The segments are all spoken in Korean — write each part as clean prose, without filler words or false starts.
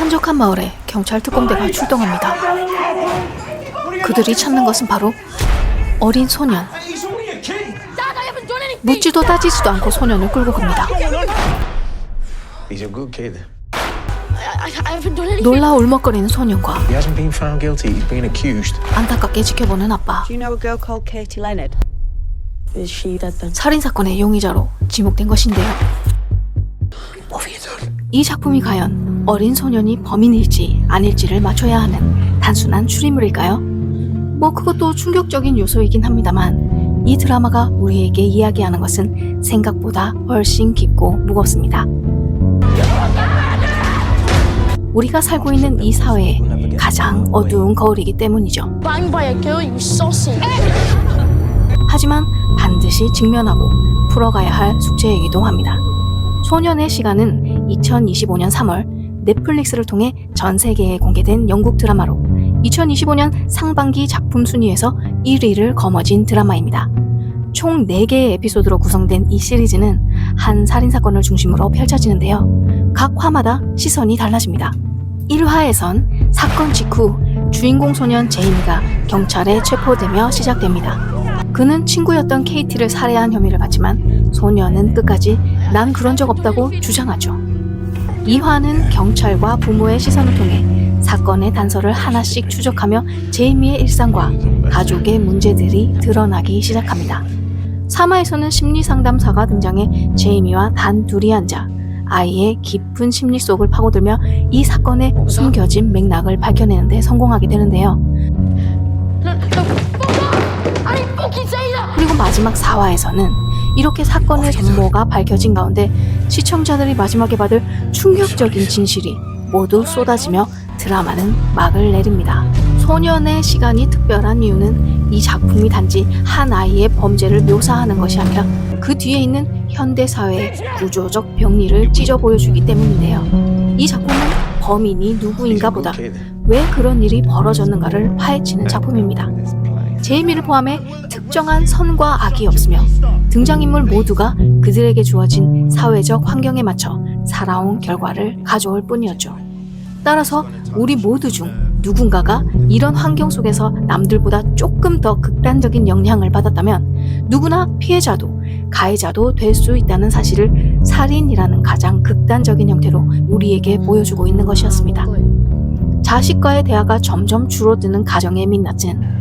한적한 마을에 경찰 특공대가 출동합니다. 그들이 찾는 것은 바로 어린 소년. 묻지도 따지지도 않고 소년을 끌고 갑니다. He's a good kid. 놀라 울먹거리는 소년과 He hasn't been found guilty. He's been accused. 안타깝게 지켜보는 아빠. Do you know a girl called Katie Leonard? Is she dead then? 살인사건의 용의자로 지목된 것인데요. What have you done? 이 작품이 과연 어린 소년이 범인일지 아닐지를 맞춰야 하는 단순한 추리물일까요? 뭐 그것도 충격적인 요소이긴 합니다만 이 드라마가 우리에게 이야기하는 것은 생각보다 훨씬 깊고 무겁습니다. 우리가 살고 있는 이 사회의 가장 어두운 거울이기 때문이죠. Banged by a girl, you saucy. 하지만 반드시 직면하고 풀어가야 할 숙제이기도 합니다. 소년의 시간은 2025년 3월 넷플릭스를 통해 전 세계에 공개된 영국 드라마로 2025년 상반기 작품 순위에서 1위를 거머쥔 드라마입니다. 총 4개의 에피소드로 구성된 이 시리즈는 한 살인사건을 중심으로 펼쳐지는데요. 각 화마다 시선이 달라집니다. 1화에선 사건 직후 주인공 소년 제이미가 경찰에 체포되며 시작됩니다. 그는 친구였던 케이티를 살해한 혐의를 받지만 소년은 끝까지 난 그런 적 없다고 주장하죠. 2화는 경찰과 부모의 시선을 통해 사건의 단서를 하나씩 추적하며 제이미의 일상과 가족의 문제들이 드러나기 시작합니다. 3화에서는 심리상담사가 등장해 제이미와 단 둘이 앉아 아이의 깊은 심리 속을 파고들며 이 사건의 숨겨진 맥락을 밝혀내는 데 성공하게 되는데요. 그리고 마지막 4화에서는 이렇게 사건의 전모가 밝혀진 가운데 시청자들이 마지막에 받을 충격적인 진실이 모두 쏟아지며 드라마는 막을 내립니다. 소년의 시간이 특별한 이유는 이 작품이 단지 한 아이의 범죄를 묘사하는 것이 아니라 그 뒤에 있는 현대사회의 구조적 병리를 찢어 보여주기 때문인데요. 이 작품은 범인이 누구인가 보다 왜 그런 일이 벌어졌는가를 파헤치는 작품입니다. 제이미를 포함해 특정한 선과 악이 없으며 등장인물 모두가 그들에게 주어진 사회적 환경에 맞춰 살아온 결과를 가져올 뿐이었죠. 따라서 우리 모두 중 누군가가 이런 환경 속에서 남들보다 조금 더 극단적인 영향을 받았다면 누구나 피해자도 가해자도 될 수 있다는 사실을 살인이라는 가장 극단적인 형태로 우리에게 보여주고 있는 것이었습니다. 자식과의 대화가 점점 줄어드는 가정의 민낯은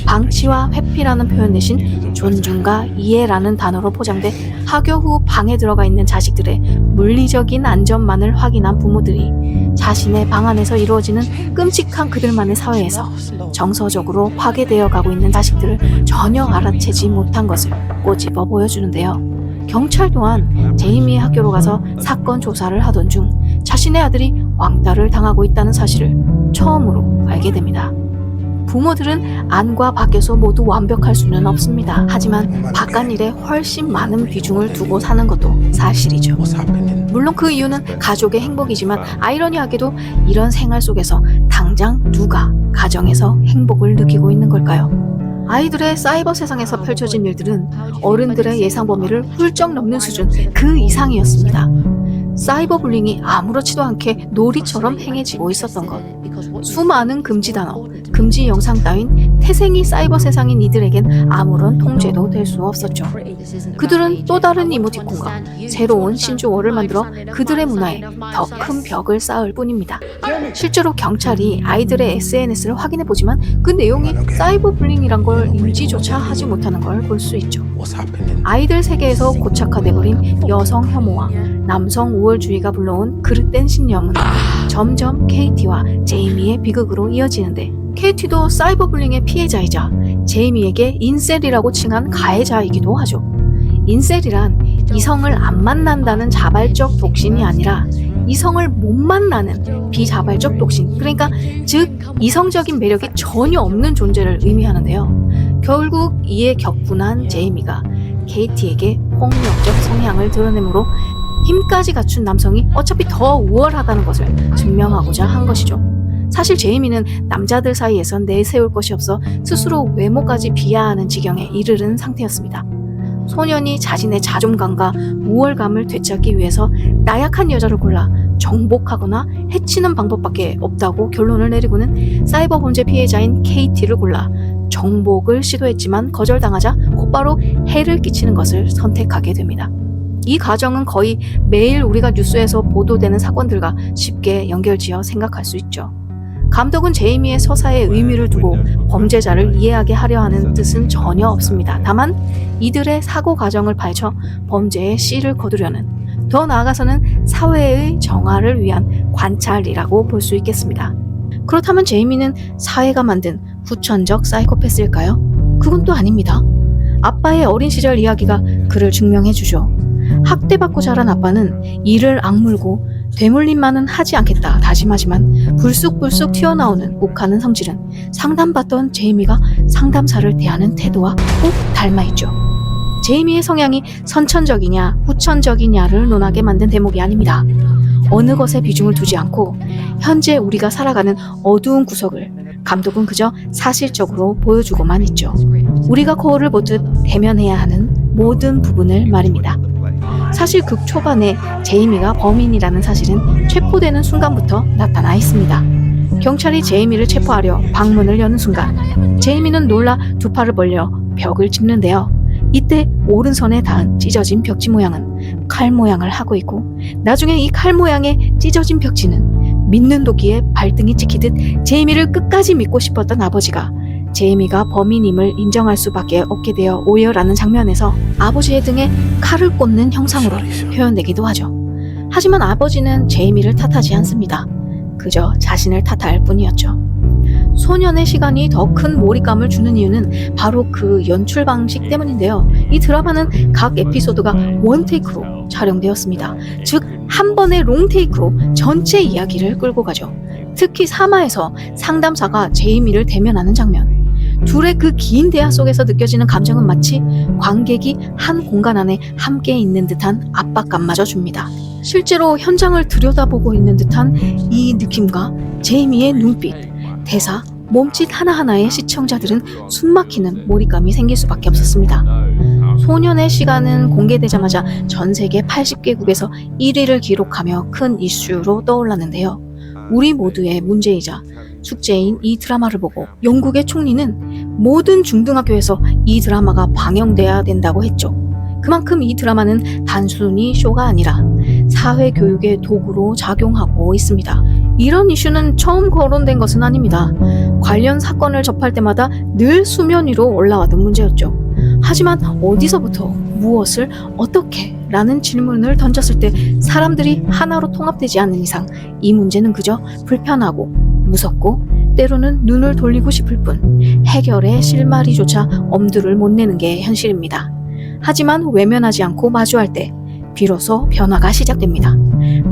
방치와 회피라는 표현 대신 존중과 이해라는 단어로 포장돼 학교 후 방에 들어가 있는 자식들의 물리적인 안전만을 확인한 부모들이 자신의 방 안에서 이루어지는 끔찍한 그들만의 사회에서 정서적으로 파괴되어 가고 있는 자식들을 전혀 알아채지 못한 것을 꼬집어 보여주는데요. 경찰 또한 제이미의 학교로 가서 사건 조사를 하던 중 자신의 아들이 왕따를 당하고 있다는 사실을 처음으로 알게 됩니다. 부모들은 안과 밖에서 모두 완벽할 수는 없습니다. 하지만 바깥일에 훨씬 많은 비중을 두고 사는 것도 사실이죠. 물론 그 이유는 가족의 행복이지만 아이러니하게도 이런 생활 속에서 당장 누가 가정에서 행복을 느끼고 있는 걸까요? 아이들의 사이버 세상에서 펼쳐진 일들은 어른들의 예상 범위를 훌쩍 넘는 수준 그 이상이었습니다. 사이버 불링이 아무렇지도 않게 놀이처럼 행해지고 있었던 것. 수많은 금지 단어, 금지 영상 따윈 태생이 사이버 세상인 이들에겐 아무런 통제도 될 수 없었죠. 그들은 또 다른 이모티콘과 새로운 신조어를 만들어 그들의 문화에 더 큰 벽을 쌓을 뿐입니다. 실제로 경찰이 아이들의 SNS를 확인해보지만 그 내용이 사이버 불링이란 걸 인지조차 하지 못하는 걸 볼 수 있죠. 아이들 세계에서 고착화돼버린 여성 혐오와 남성 우월주의가 불러온 그릇된 신념은 점점 케이티와 제이미의 비극으로 이어지는데 케이티도 사이버 불링의 피해자이자 제이미에게 인셀이라고 칭한 가해자이기도 하죠. 인셀이란 이성을 안 만난다는 자발적 독신이 아니라 이성을 못 만나는 비자발적 독신, 그러니까 즉 이성적인 매력이 전혀 없는 존재를 의미하는데요. 결국 이에 격분한 제이미가 케이티에게 폭력적 성향을 드러내므로 힘까지 갖춘 남성이 어차피 더 우월하다는 것을 증명하고자 한 것이죠. 사실 제이미는 남자들 사이에선 내세울 것이 없어 스스로 외모까지 비하하는 지경에 이르른 상태였습니다. 소년이 자신의 자존감과 우월감을 되찾기 위해서 나약한 여자를 골라 정복하거나 해치는 방법밖에 없다고 결론을 내리고는 사이버 범죄 피해자인 KT를 골라 정복을 시도했지만 거절당하자 곧바로 해를 끼치는 것을 선택하게 됩니다. 이 과정은 거의 매일 우리가 뉴스에서 보도되는 사건들과 쉽게 연결지어 생각할 수 있죠. 감독은 제이미의 서사에 의미를 두고 범죄자를 이해하게 하려 하는 뜻은 전혀 없습니다. 다만 이들의 사고 과정을 파헤쳐 범죄의 씨를 거두려는, 더 나아가서는 사회의 정화를 위한 관찰이라고 볼 수 있겠습니다. 그렇다면 제이미는 사회가 만든 후천적 사이코패스일까요? 그건 또 아닙니다. 아빠의 어린 시절 이야기가 그를 증명해주죠. 학대받고 자란 아빠는 이를 악물고 되물림만은 하지 않겠다 다짐하지만 불쑥불쑥 튀어나오는 욱하는 성질은 상담받던 제이미가 상담사를 대하는 태도와 꼭 닮아있죠. 제이미의 성향이 선천적이냐 후천적이냐를 논하게 만든 대목이 아닙니다. 어느 것에 비중을 두지 않고 현재 우리가 살아가는 어두운 구석을 감독은 그저 사실적으로 보여주고만 있죠. 우리가 거울을 보듯 대면해야 하는 모든 부분을 말입니다. 사실 극 초반에 제이미가 범인이라는 사실은 체포되는 순간부터 나타나 있습니다. 경찰이 제이미를 체포하려 방문을 여는 순간 제이미는 놀라 두 팔을 벌려 벽을 짚는데요. 이때 오른손에 닿은 찢어진 벽지 모양은 칼 모양을 하고 있고 나중에 이 칼 모양의 찢어진 벽지는 믿는 도끼에 발등이 찍히듯 제이미를 끝까지 믿고 싶었던 아버지가 제이미가 범인임을 인정할 수밖에 없게 되어 오열하는 장면에서 아버지의 등에 칼을 꽂는 형상으로 표현되기도 하죠. 하지만 아버지는 제이미를 탓하지 않습니다. 그저 자신을 탓할 뿐이었죠. 소년의 시간이 더 큰 몰입감을 주는 이유는 바로 그 연출 방식 때문인데요. 이 드라마는 각 에피소드가 원테이크로 촬영되었습니다. 즉, 한 번의 롱테이크로 전체 이야기를 끌고 가죠. 특히 3화에서 상담사가 제이미를 대면하는 장면. 둘의 그 긴 대화 속에서 느껴지는 감정은 마치 관객이 한 공간 안에 함께 있는 듯한 압박감마저 줍니다. 실제로 현장을 들여다보고 있는 듯한 이 느낌과 제이미의 눈빛, 대사, 몸짓 하나하나에 시청자들은 숨막히는 몰입감이 생길 수밖에 없었습니다. 소년의 시간은 공개되자마자 전 세계 80개국에서 1위를 기록하며 큰 이슈로 떠올랐는데요. 우리 모두의 문제이자 숙제인 이 드라마를 보고 영국의 총리는 모든 중등학교에서 이 드라마가 방영돼야 된다고 했죠. 그만큼 이 드라마는 단순히 쇼가 아니라 사회교육의 도구로 작용하고 있습니다. 이런 이슈는 처음 거론된 것은 아닙니다. 관련 사건을 접할 때마다 늘 수면 위로 올라왔던 문제였죠. 하지만 어디서부터, 무엇을, 어떻게 라는 질문을 던졌을 때 사람들이 하나로 통합되지 않는 이상 이 문제는 그저 불편하고 무섭고 때로는 눈을 돌리고 싶을 뿐 해결의 실마리조차 엄두를 못 내는 게 현실입니다. 하지만 외면하지 않고 마주할 때 비로소 변화가 시작됩니다.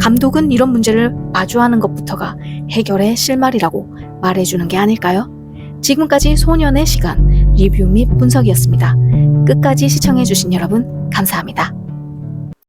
감독은 이런 문제를 마주하는 것부터가 해결의 실마리라고 말해주는 게 아닐까요? 지금까지 소년의 시간 리뷰 및 분석이었습니다. 끝까지 시청해주신 여러분 감사합니다.